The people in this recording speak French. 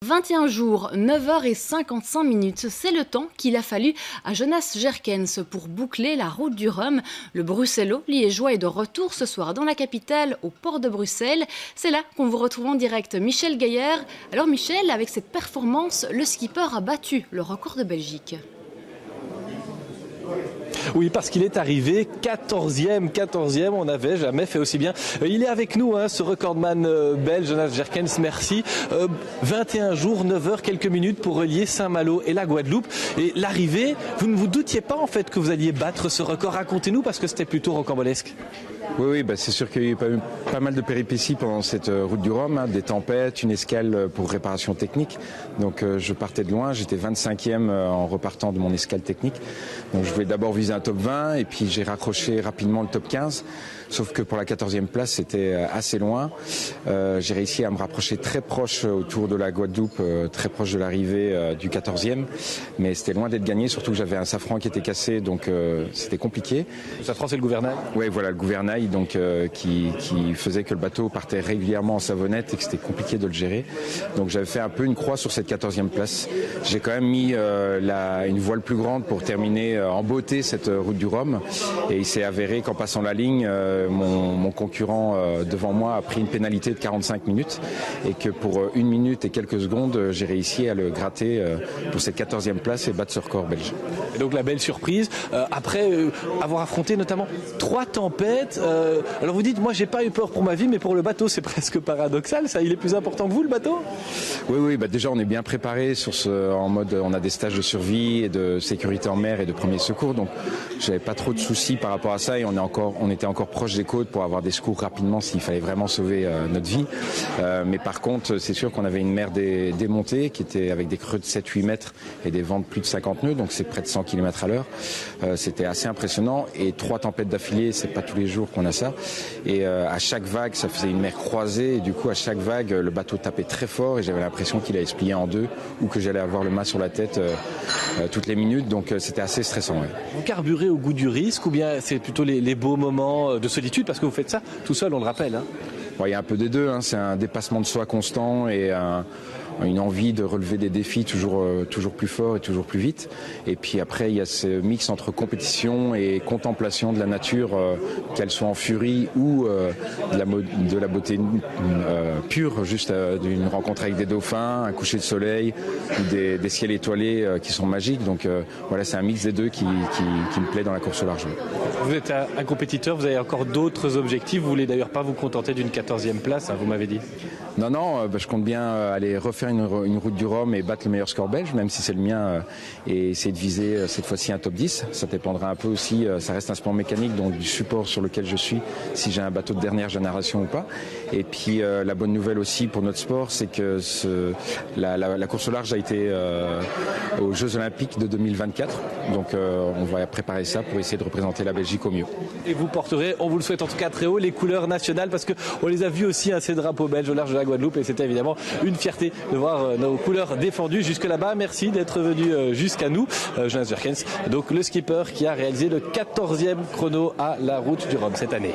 21 jours, 9h55, c'est le temps qu'il a fallu à Jonas Jerkens pour boucler la route du Rhum. Le Bruxello-Liégeois est de retour ce soir dans la capitale, au port de Bruxelles. C'est là qu'on vous retrouve en direct Michel Gaillard. Alors Michel, avec cette performance, le skipper a battu le record de Belgique. Oui, parce qu'il est arrivé 14e, on n'avait jamais fait aussi bien. Il est avec nous, ce recordman belge, Jonas Jerkens, merci. 21 jours, 9h, quelques minutes pour relier Saint-Malo et la Guadeloupe. Et l'arrivée, vous ne vous doutiez pas en fait que vous alliez battre ce record. Racontez-nous parce que c'était plutôt rocambolesque. Oui, c'est sûr qu'il y a eu pas mal de péripéties pendant cette route du Rhum, des tempêtes, une escale pour réparation technique. Donc je partais de loin, j'étais 25e en repartant de mon escale technique. Donc je voulais d'abord viser un top 20 et puis j'ai raccroché rapidement le top 15. Sauf que pour la 14e place, c'était assez loin. J'ai réussi à me rapprocher très proche autour de la Guadeloupe, très proche de l'arrivée du 14e. Mais c'était loin d'être gagné, surtout que j'avais un safran qui était cassé, donc c'était compliqué. Le safran, c'est le gouvernail ? Oui, voilà, le gouvernail donc, qui faisait que le bateau partait régulièrement en savonnette et que c'était compliqué de le gérer. Donc j'avais fait un peu une croix sur cette 14e place. J'ai quand même mis une voile plus grande pour terminer en beauté cette route du Rhum. Et il s'est avéré qu'en passant la ligne, mon concurrent devant moi a pris une pénalité de 45 minutes et que pour 1 minute et quelques secondes, j'ai réussi à le gratter pour cette 14e place et battre ce record belge. Et donc la belle surprise, après avoir affronté notamment 3 tempêtes, alors vous dites, moi j'ai pas eu peur pour ma vie, mais pour le bateau c'est presque paradoxal, ça, il est plus important que vous le bateau ? Oui, déjà on est bien préparé en mode, on a des stages de survie et de sécurité en mer et de premiers secours, donc j'avais pas trop de soucis par rapport à ça et on était encore proche des côtes pour avoir des secours rapidement s'il fallait vraiment sauver notre vie. Mais par contre, c'est sûr qu'on avait une mer démontée qui était avec des creux de 7-8 mètres et des vents de plus de 50 nœuds, donc c'est près de 100 km à l'heure. C'était assez impressionnant et 3 tempêtes d'affilée, c'est pas tous les jours qu'on a ça. Et à chaque vague, ça faisait une mer croisée et du coup à chaque vague, le bateau tapait très fort et j'avais l'impression qu'il allait se plier en deux ou que j'allais avoir le mât sur la tête toutes les minutes, donc c'était assez stressant. Ouais. Vous carburez au goût du risque ou bien c'est plutôt les beaux moments de solitude, parce que vous faites ça tout seul, on le rappelle. Bon, il y a un peu des deux, c'est un dépassement de soi constant et une envie de relever des défis toujours plus fort et toujours plus vite. Et puis après, il y a ce mix entre compétition et contemplation de la nature, qu'elle soit en furie ou de la beauté pure, juste d'une rencontre avec des dauphins, un coucher de soleil, ou des ciels étoilés qui sont magiques. Donc voilà, c'est un mix des deux qui me plaît dans la course au large. Vous êtes un compétiteur, vous avez encore d'autres objectifs. Vous voulez d'ailleurs pas vous contenter d'une 14e place, vous m'avez dit. Non, je compte bien aller refaire une route du Rhum et battre le meilleur score belge, même si c'est le mien, et essayer de viser cette fois-ci un top 10. Ça dépendra un peu aussi, ça reste un sport mécanique, donc du support sur lequel je suis, si j'ai un bateau de dernière génération ou pas. Et puis la bonne nouvelle aussi pour notre sport, c'est que la course au large a été aux Jeux Olympiques de 2024. Donc on va préparer ça pour essayer de représenter la Belgique au mieux. Et vous porterez, on vous le souhaite en tout cas très haut, les couleurs nationales, parce qu'on les a vus aussi, ces drapeaux belges au large de la Guadeloupe, et c'était évidemment une fierté de voir nos couleurs défendues jusque là-bas. Merci d'être venu jusqu'à nous, Jonas Jerkens, donc le skipper qui a réalisé le 14e chrono à la route du Rhum cette année.